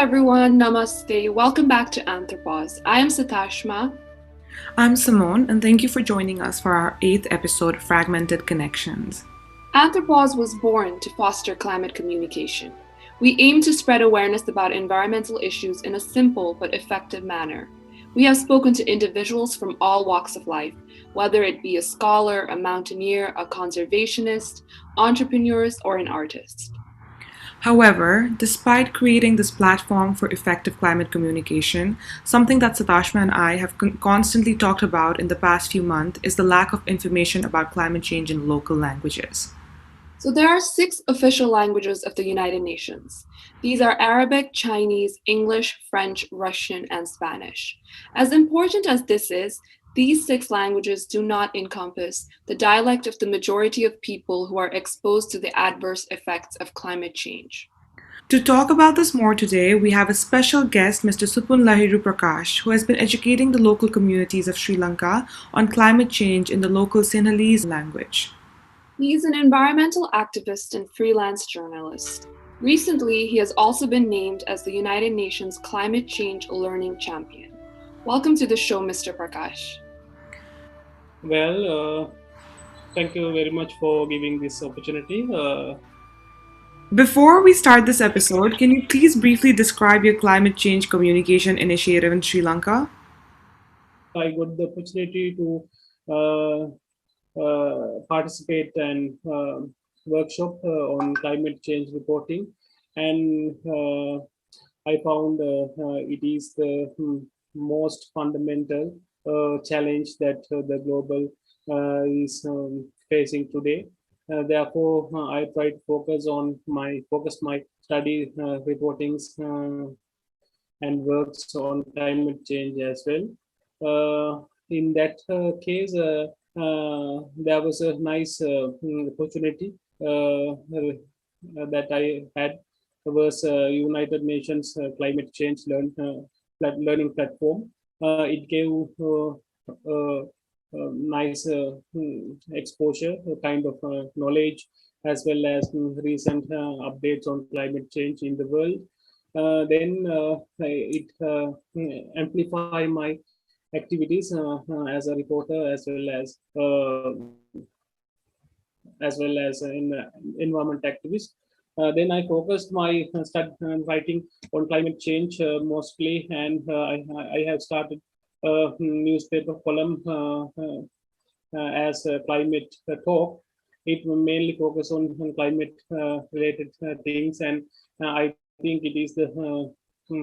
everyone, namaste. Welcome back to Anthropause. I am Satashma. I'm Simone, and thank you for joining us for our 8th episode, Fragmented Connections. Anthropause was born to foster climate communication. We aim to spread awareness about environmental issues in a simple but effective manner. We have spoken to individuals from all walks of life, whether it be a scholar, a mountaineer, a conservationist, entrepreneurs, or an artist. However, despite creating this platform for effective climate communication, something that Satashma and I have constantly talked about in the past few months is the lack of information about climate change in local languages. So there are 6 official languages of the United Nations. These are Arabic, Chinese, English, French, Russian, and Spanish. As important as this is, these 6 languages do not encompass the dialect of the majority of people who are exposed to the adverse effects of climate change. To talk about this more today, we have a special guest, Mr. Supun Lahiru Prakash, who has been educating the local communities of Sri Lanka on climate change in the local Sinhalese language. He is an environmental activist and freelance journalist. Recently, he has also been named as the United Nations Climate Change Learning Champion. Welcome to the show, Mr. Prakash. Well, thank you very much for giving this opportunity. Before we start this episode, can you please briefly describe your climate change communication initiative in Sri Lanka? I got the opportunity to participate and workshop on climate change reporting, and I found it is the most fundamental challenge that the global is facing today. Therefore, I try to focus my study reportings and works on climate change as well. In that case, there was a nice opportunity that I had was United Nations Climate Change Learning Platform. It gave nice exposure, kind of knowledge, as well as recent updates on climate change in the world. Then it amplify my activities as a reporter, as well as in environment activist. Then I focused my writing on climate change mostly, and I have started a newspaper column as a climate talk. It will mainly focus on climate related things, and I think it is the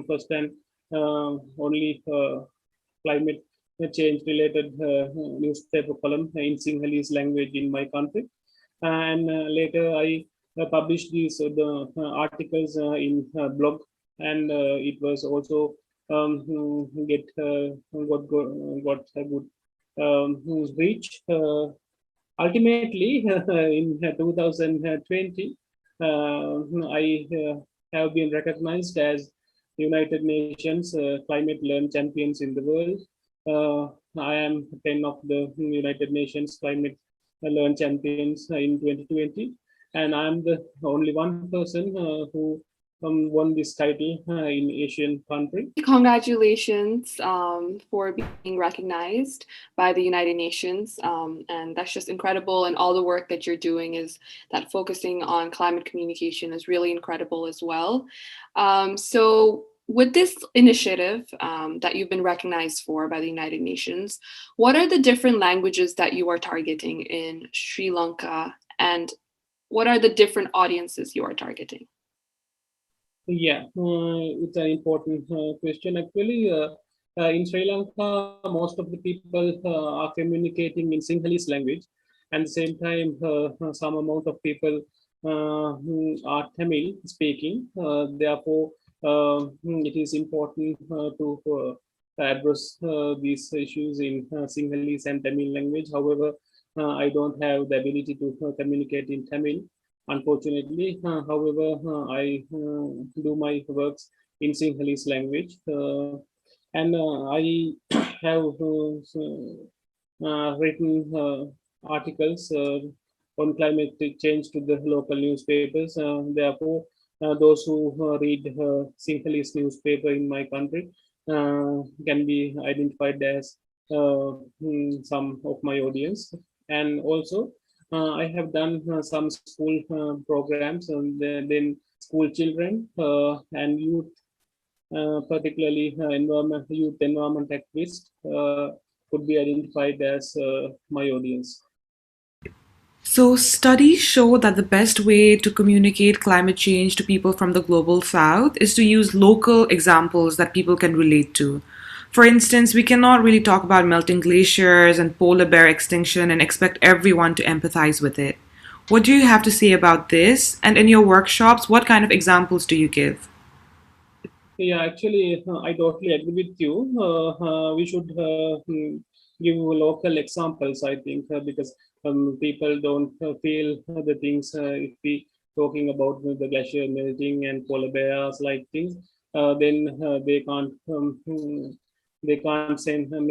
first and only climate change related newspaper column in Sinhalese language in my country. And later I published these articles in blog, and it was also got a good reach. Ultimately, in 2020, I have been recognized as United Nations Climate Learn Champions in the world. I am 10 of the United Nations Climate Learn Champions in 2020, and I'm the only one person who won this title in Asian country. Congratulations for being recognized by the United Nations. And that's just incredible. And all the work that you're doing is that focusing on climate communication is really incredible as well. So, with this initiative that you've been recognized for by the United Nations, what are the different languages that you are targeting in Sri Lanka, and what are the different audiences you are targeting? Yeah, it's an important question. Actually, in Sri Lanka, most of the people are communicating in Sinhalese language, and at the same time, some amount of people who are Tamil speaking. Therefore, it is important to address these issues in Sinhalese and Tamil language. However, I don't have the ability to communicate in Tamil, unfortunately. However, I do my works in Sinhalese language, and I have written articles on climate change to the local newspapers. Therefore, those who read Sinhalese newspaper in my country can be identified as some of my audience. And also, I have done some school programs, and then school children and youth, particularly youth environment activists, could be identified as my audience. So, studies show that the best way to communicate climate change to people from the global south is to use local examples that people can relate to. For instance, we cannot really talk about melting glaciers and polar bear extinction and expect everyone to empathize with it. What do you have to say about this? And in your workshops, what kind of examples do you give? Yeah, actually, I totally agree with you. We should give local examples, I think, because people don't feel the things if we talking about the glacier melting and polar bears like things, then they can't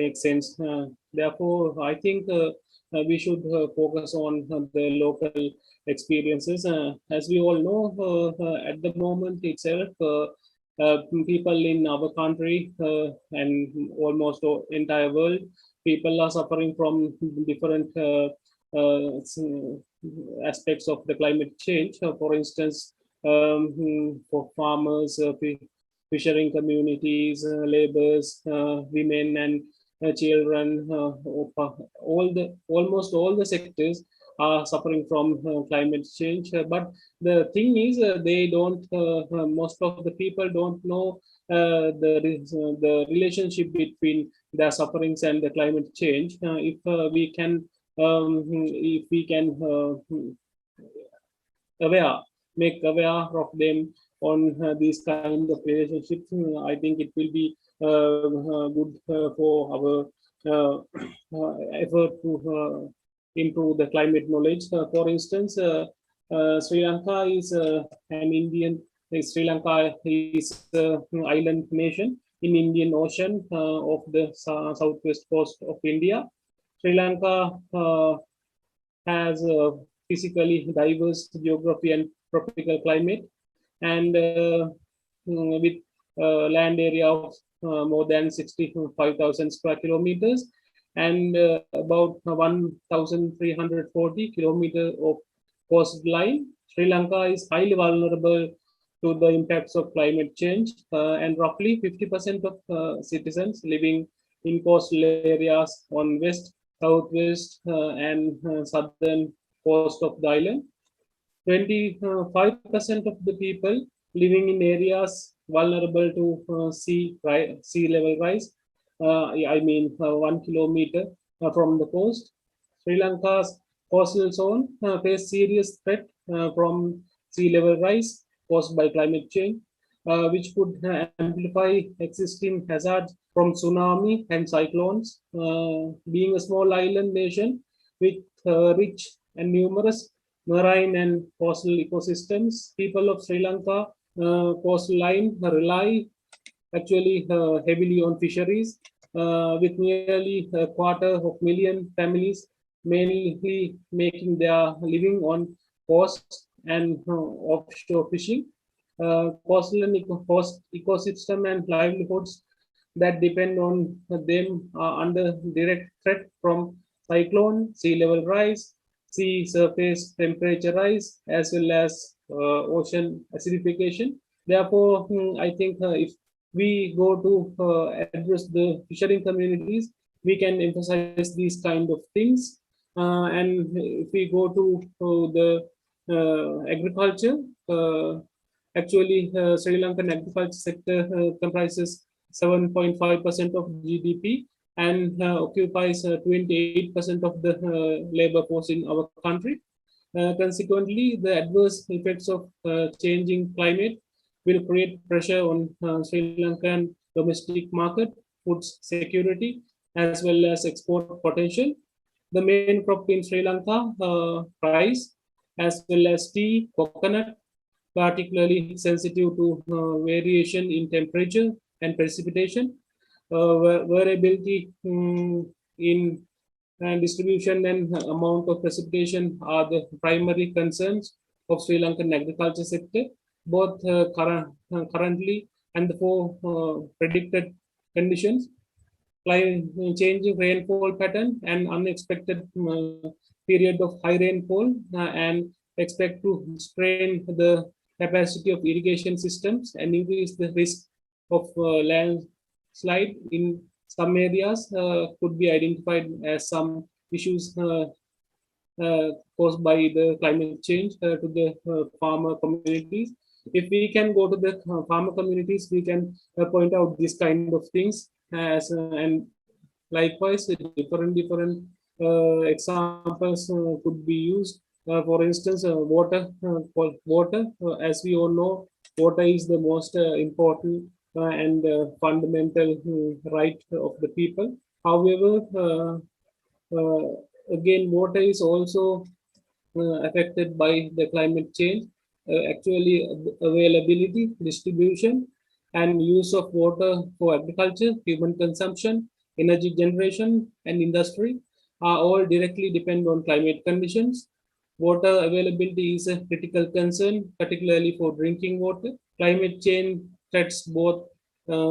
make sense. Therefore, I think we should focus on the local experiences. As we all know, at the moment itself. People in our country and almost entire world, people are suffering from different aspects of the climate change. For instance, for farmers, fishing communities, laborers, women, and children, almost all the sectors are suffering from climate change. But the thing is, they don't. Most of the people don't know the relationship between their sufferings and the climate change. If we can aware, make aware of them on these kind of relationships, I think it will be good for our effort to improve the climate knowledge. For instance, Sri Lanka is an Indian. Sri Lanka is island nation in Indian Ocean of the southwest coast of India. Sri Lanka has a physically diverse geography and tropical climate, and with land area of more than 65,000 square kilometers and about 1,340 kilometers of coastline. Sri Lanka is highly vulnerable to the impacts of climate change, and roughly 50% of citizens living in coastal areas on west, southwest, and southern coast of the island. 25% of the people living in areas vulnerable to sea level rise. I mean, 1 kilometer from the coast. Sri Lanka's coastal zone face serious threat from sea level rise caused by climate change, which could amplify existing hazards from tsunami and cyclones. Being a small island nation with rich and numerous marine and coastal ecosystems, people of Sri Lanka coastline rely actually heavily on fisheries, with nearly a quarter of million families mainly making their living on coast and offshore fishing. Coastal and ecosystem and livelihoods that depend on them are under direct threat from cyclone, sea level rise, sea surface temperature rise, as well as ocean acidification. Therefore, I think if we go to address the fishing communities, we can emphasize these kind of things. And if we go to the agriculture, actually, Sri Lankan agriculture sector comprises 7.5% of GDP and occupies 28% of the labor force in our country. Consequently, the adverse effects of changing climate will create pressure on Sri Lankan domestic market, food security, as well as export potential. The main crop in Sri Lanka, rice, as well as tea, coconut, particularly sensitive to variation in temperature and precipitation. Variability in distribution and amount of precipitation are the primary concerns of Sri Lankan agriculture sector. both currently and the four predicted conditions: changing rainfall pattern and unexpected period of high rainfall, and expect to strain the capacity of irrigation systems and increase the risk of landslide in some areas, could be identified as some issues caused by the climate change to the farmer communities. If we can go to the farmer communities, we can point out this kind of things as and likewise different examples could be used. For instance, water. As we all know, water is the most important and fundamental right of the people. However, uh, again, water is also affected by the climate change. Actually, availability, distribution, and use of water for agriculture, human consumption, energy generation, and industry are all directly depend on climate conditions. Water availability is a critical concern, particularly for drinking water. Climate change threats both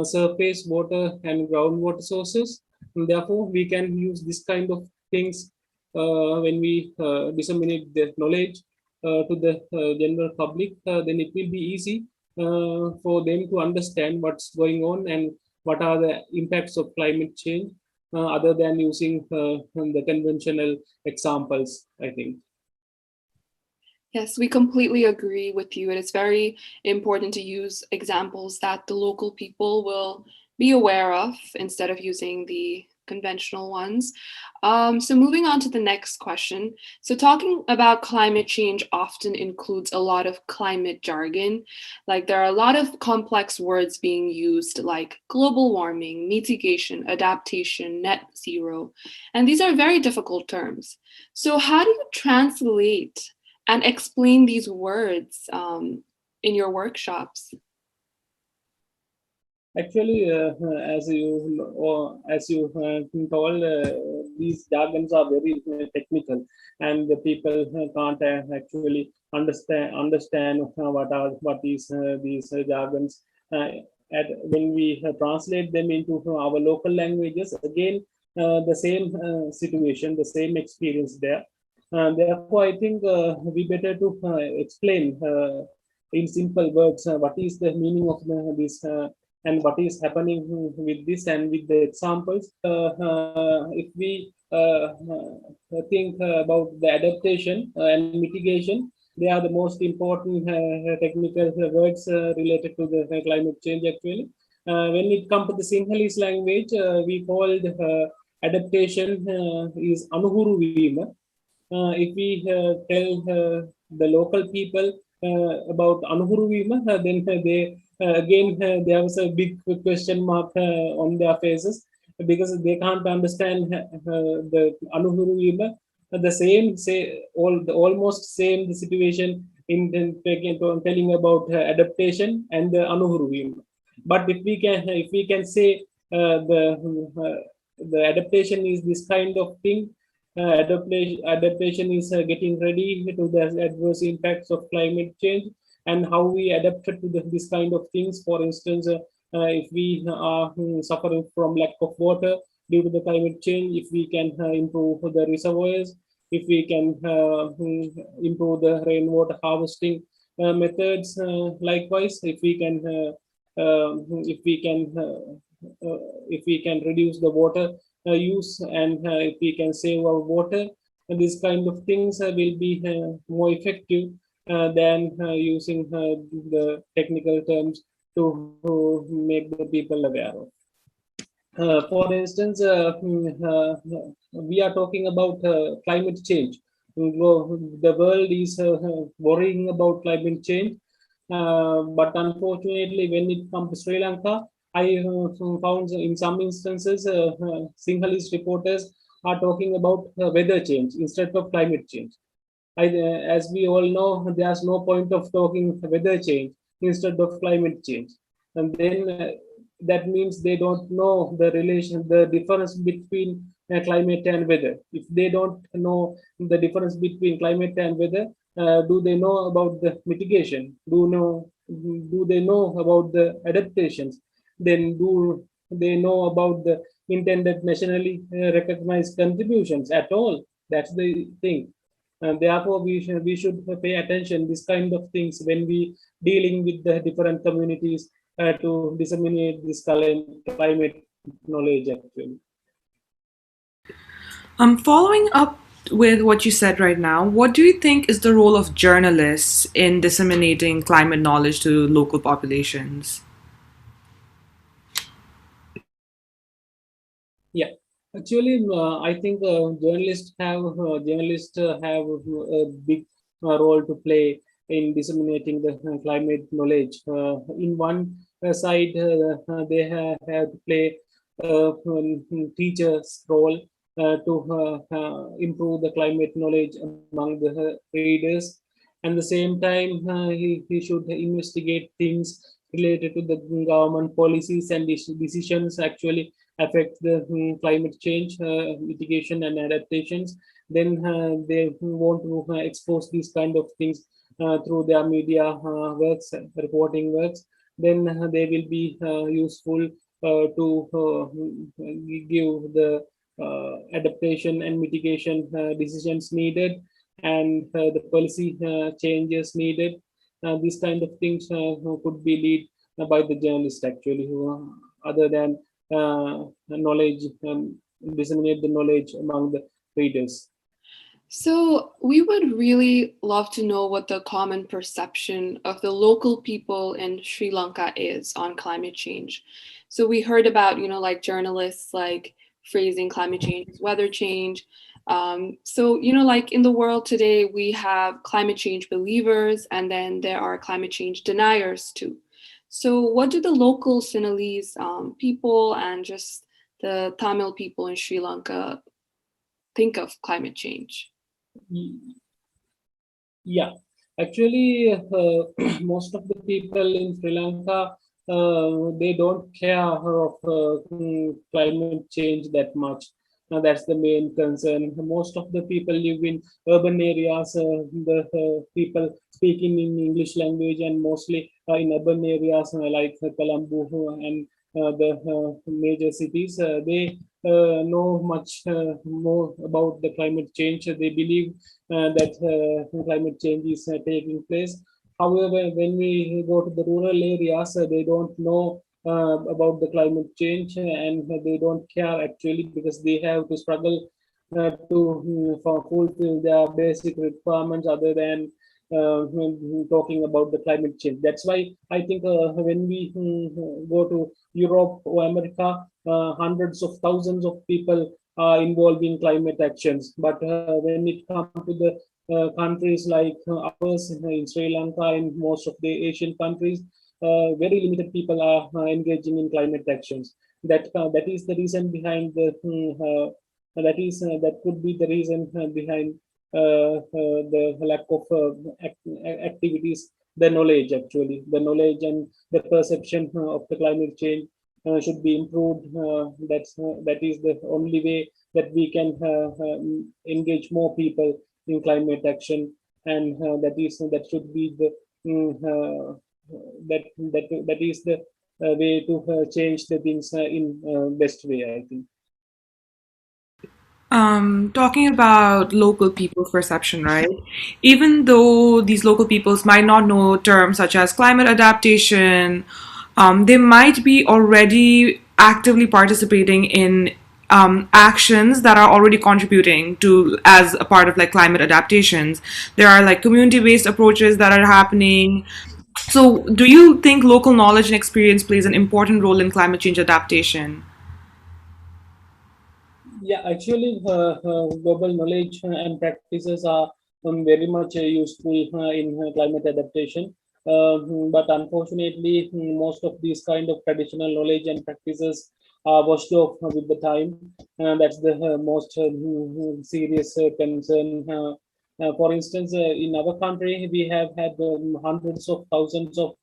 surface water and groundwater sources. And therefore, we can use this kind of things when we disseminate the knowledge to the general public. Then it will be easy for them to understand what's going on and what are the impacts of climate change, other than using the conventional examples, I think. Yes, we completely agree with you. It is very important to use examples that the local people will be aware of instead of using the conventional ones. So, moving on to the next question. So, talking about climate change often includes a lot of climate jargon. Like, there are a lot of complex words being used, like global warming, mitigation, adaptation, net zero. And these are very difficult terms. So, how do you translate and explain these words in your workshops? Actually, as you told, these jargons are very technical, and the people can't actually understand what is these jargons. When we translate them into our local languages, again, the same situation, the same experience there. Therefore, I think we better to explain in simple words what is the meaning of this and what is happening with this and with the examples. If we think about the adaptation and mitigation, they are the most important technical words related to the climate change actually. When it comes to the Sinhalese language, we called adaptation is Anuhuru Vima. If we tell the local people about Anuhuru Vima, then they again there was a big question mark on their faces because they can't understand the Anuhuru Vima. The same say almost same the situation in telling about adaptation and the Anuhuru Vima. But if we can say the adaptation is this kind of thing, adaptation is getting ready to the adverse impacts of climate change and how we adapted to this kind of things. For instance, if we are suffering from lack of water due to the climate change, if we can improve the reservoirs, if we can improve the rainwater harvesting methods, likewise, if we can reduce the water use and if we can save our water, these kind of things will be more effective than using the technical terms to make the people aware of. For instance, we are talking about climate change. The world is worrying about climate change, but unfortunately, when it comes to Sri Lanka, I found in some instances Sinhalese reporters are talking about weather change instead of climate change. As we all know, there's no point of talking weather change instead of climate change, and then that means they don't know the difference between climate and weather. If they don't know the difference between climate and weather, do they know about the mitigation? Do know Do they know about the adaptations? Then do they know about the intended nationally recognized contributions at all? That's the thing. And therefore, we should pay attention this kind of things when we dealing with the different communities to disseminate this climate knowledge actually. Following up with what you said right now, what do you think is the role of journalists in disseminating climate knowledge to local populations? Yeah, actually, I think journalists have a big role to play in disseminating the climate knowledge. In one side, they have to play teachers' role to improve the climate knowledge among the readers. And the same time, he should investigate things related to the government policies and decisions actually affect the climate change mitigation and adaptations. Then they want to expose these kind of things through their media works, reporting works. Then they will be useful to give the adaptation and mitigation decisions needed, and the policy changes needed. These kind of things could be lead by the journalist actually, who other than knowledge, disseminate the knowledge among the readers. So, we would really love to know what the common perception of the local people in Sri Lanka is on climate change. So, we heard about, like journalists like phrasing climate change as weather change. So, like in the world today, we have climate change believers and then there are climate change deniers too. So, what do the local Sinhalese people and just the Tamil people in Sri Lanka think of climate change? Y- Yeah, actually, most of the people in Sri Lanka they don't care of climate change that much. That's the main concern. Most of the people live in urban areas. The people speaking in English language, and mostly in urban areas like Colombo and the major cities. They know much more about the climate change. They believe that climate change is taking place. However, when we go to the rural areas, they don't know about the climate change, and they don't care actually, because they have to struggle to fulfill their basic requirements other than when talking about the climate change. That's why I think when we go to Europe or America, hundreds of thousands of people are involved in climate actions. But when it comes to the countries like ours in Sri Lanka and most of the Asian countries, very limited people are engaging in climate actions. That is the reason behind the that could be the reason behind the lack of activities. The knowledge, actually, the knowledge and the perception of the climate change should be improved. That is the only way that we can engage more people in climate action, and that should be the mm, that is the way to change the things in best way, I think. Talking about local people's perception, right? Even though these local peoples might not know terms such as climate adaptation, they might be already actively participating in actions that are already contributing to as a part of like climate adaptations. There are like community-based approaches that are happening. So, do you think local knowledge and experience plays an important role in climate change adaptation? Yeah, actually, global knowledge and practices are very much useful in climate adaptation. But unfortunately, most of these kind of traditional knowledge and practices are washed off with the time. That's the most serious concern. For instance, in our country, we have had hundreds of thousands of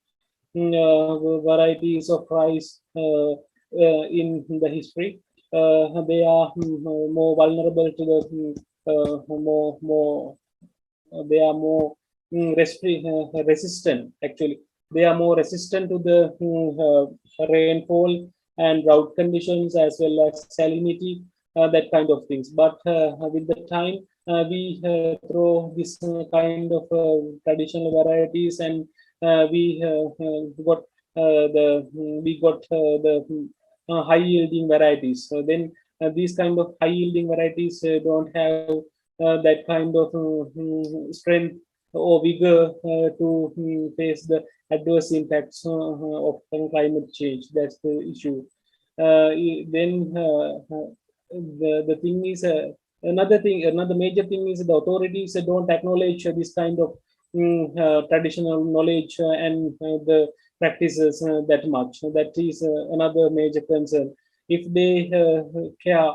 varieties of rice in the history. They are more vulnerable to the more they are more resistant actually. They are more resistant to the rainfall and drought conditions, as well as salinity, that kind of things. But with the time, we throw this kind of traditional varieties, and got the high yielding varieties. So then these kind of high yielding varieties don't have that kind of strength or vigor to face the adverse impacts of climate change. That's the issue. Then the thing is, another major thing is the authorities don't acknowledge this kind of traditional knowledge and the practices that much. That is another major concern. If they care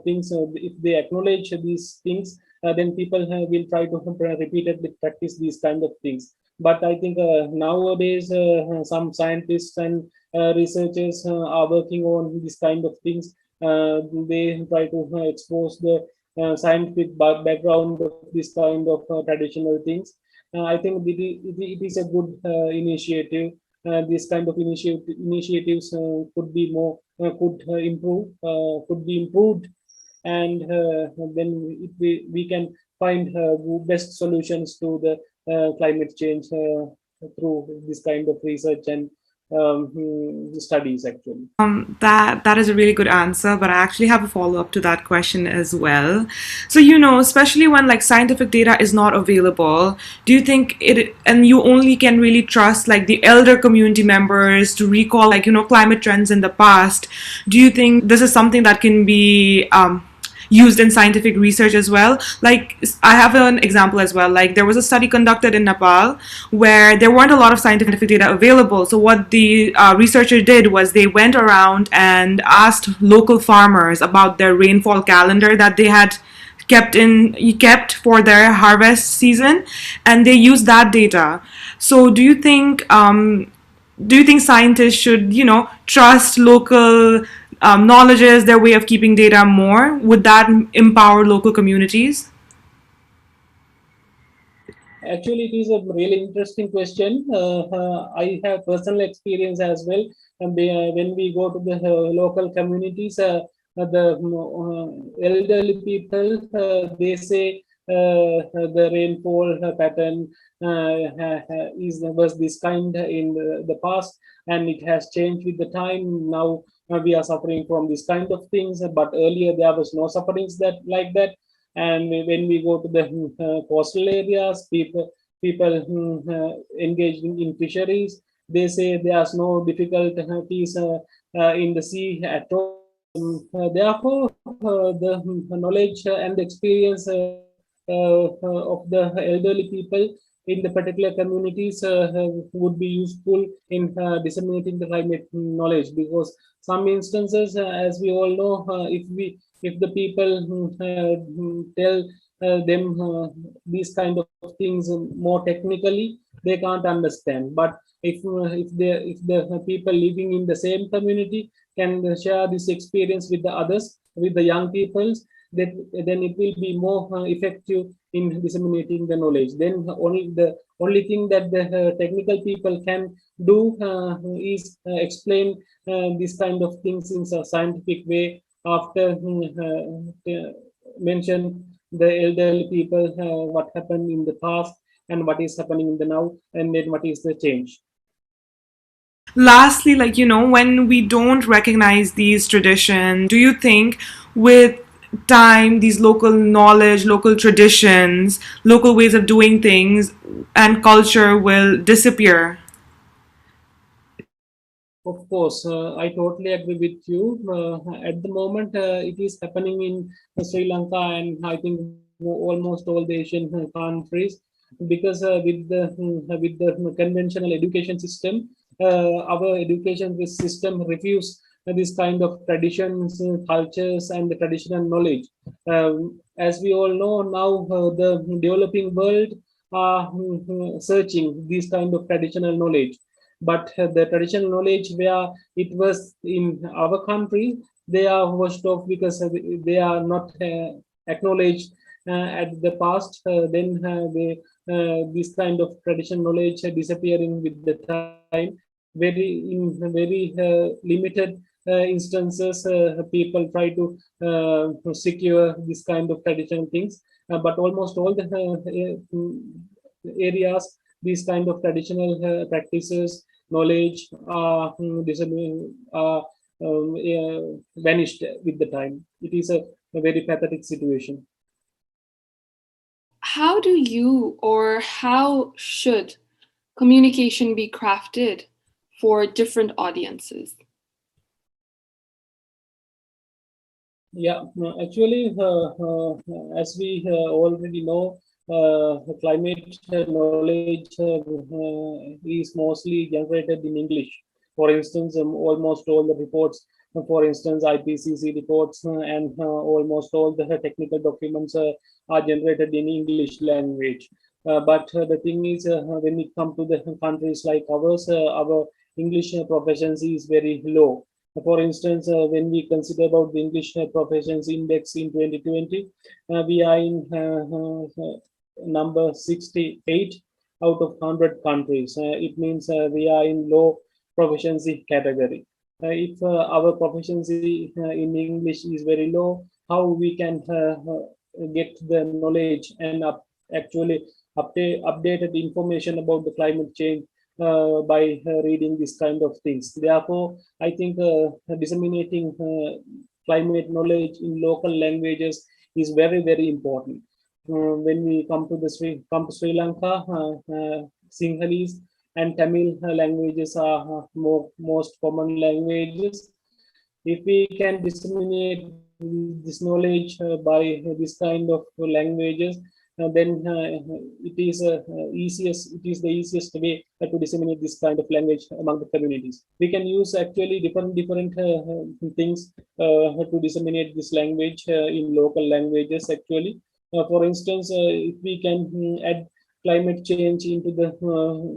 things, if they acknowledge these things, then people will try to repeatedly practice these kind of things. But I think nowadays some scientists and researchers are working on this kind of things. They try to expose the scientific background of this kind of traditional things. I think it is a good initiative. This kind of initiatives could be more could be improved, and then we can find best solutions to the climate change through this kind of research and studies actually. That is a really good answer, but I actually have a follow up to that question as well. So, especially when like scientific data is not available, do you think it, and you only can really trust like the elder community members to recall like climate trends in the past? Do you think this is something that can be used in scientific research as well? Like, I have an example as well. Like, there was a study conducted in Nepal where there weren't a lot of scientific data available. So what the researcher did was they went around and asked local farmers about their rainfall calendar that they had kept for their harvest season, and they used that data. So do you think scientists should trust local knowledges, their way of keeping data more? Would that empower local communities? Actually, it is a really interesting question. I have personal experience as well. And when we go to the local communities, the elderly people, they say the rainfall pattern was this kind in the past, and it has changed with the time. Now we are suffering from this kind of things, but earlier there was no sufferings that like that. And when we go to the coastal areas, people engaged in fisheries, they say there's no difficulties in the sea at all. Therefore, the knowledge and experience of the elderly people in the particular communities would be useful in disseminating the climate knowledge, because some instances, as we all know, if the people tell them these kind of things more technically, they can't understand. But if the people living in the same community can share this experience with the others, with the young peoples, that then it will be more effective in disseminating the knowledge. Then the only thing that the technical people can do is explain this kind of things in a scientific way, after mention the elderly people what happened in the past and what is happening in the now, and then what is the change. Lastly, like, when we don't recognize these traditions, do you think with time, these local knowledge, local traditions, local ways of doing things, and culture will disappear? Of course, I totally agree with you. At the moment, it is happening in Sri Lanka, and I think almost all the Asian countries, because with the conventional education system, our education system refuse this kind of traditions, cultures, and the traditional knowledge. As we all know now, the developing world are searching this kind of traditional knowledge, but the traditional knowledge where it was in our country, they are washed off because they are not acknowledged at the past, this kind of traditional knowledge disappearing with the time. Very limited instances, people try to secure this kind of traditional things, but almost all the areas, these kind of traditional practices, knowledge vanished with the time. It is a very pathetic situation. How do you or how should communication be crafted for different audiences? Yeah, as we already know, climate knowledge is mostly generated in English. For instance, almost all the reports, for instance, IPCC reports, and almost all the technical documents are generated in English language. But the thing is, when it comes to the countries like ours, our English proficiency is very low. For instance, when we consider about the English proficiency index in 2020, we are in number 68 out of 100 countries. It means we are in low proficiency category. If our proficiency in English is very low, how we can get the knowledge and actually updated information about the climate change by reading this kind of things. Therefore, I think disseminating climate knowledge in local languages is very important. When we come to Sri Lanka, Sinhalese and Tamil languages are most common languages. If we can disseminate this knowledge by this kind of languages, then it is the easiest way to disseminate this kind of language among the communities. We can use actually different things to disseminate this language in local languages actually. For instance, if we can add climate change into the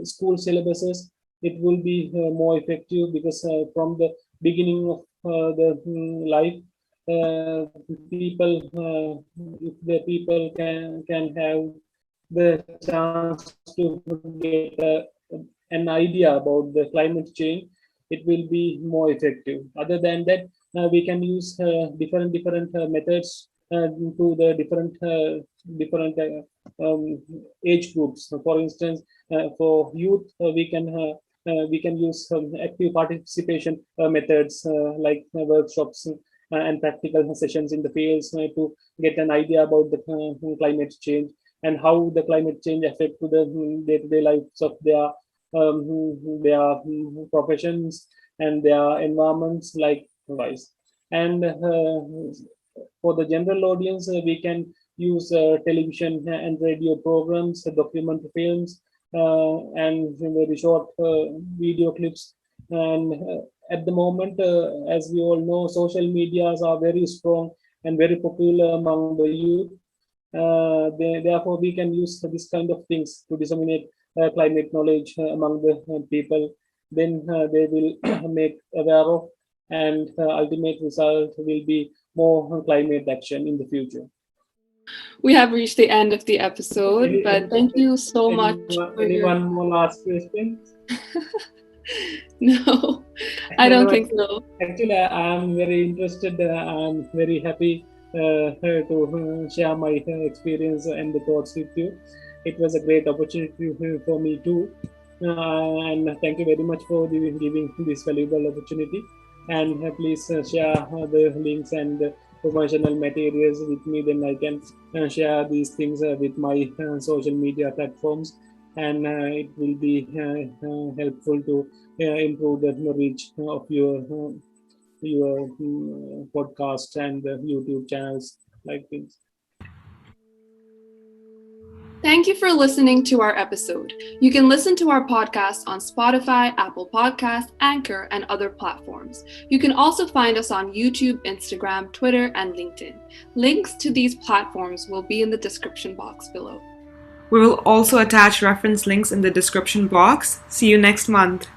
school syllabuses, it will be more effective, because from the beginning of the life, people if the people can have the chance to get an idea about the climate change, it will be more effective. Other than that, we can use different methods to the different age groups. For instance, for youth, we can use active participation methods like workshops and practical sessions in the fields to get an idea about the climate change and how the climate change affect to the day-to-day lives of their professions and their environments likewise. And for the general audience, we can use television and radio programs, documentary films, and very short video clips. And at the moment, as we all know, social medias are very strong and very popular among the youth. Therefore, we can use this kind of things to disseminate climate knowledge among the people. Then they will make aware of, and ultimate result will be more climate action in the future. We have reached the end of the episode, but thank you so much for anyone more last question? No, I don't think so. Actually, I'm very interested. I'm very happy to share my experience and the thoughts with you. It was a great opportunity for me too. And thank you very much for giving this valuable opportunity. And please share the links and promotional materials with me. Then I can share these things with my social media platforms, and it will be helpful to improve the reach of your podcast and YouTube channels like this. Thank you for listening to our episode. You can listen to our podcast on Spotify, Apple Podcasts, Anchor, and other platforms. You can also find us on YouTube, Instagram, Twitter, and LinkedIn. Links to these platforms will be in the description box below. We will also attach reference links in the description box. See you next month.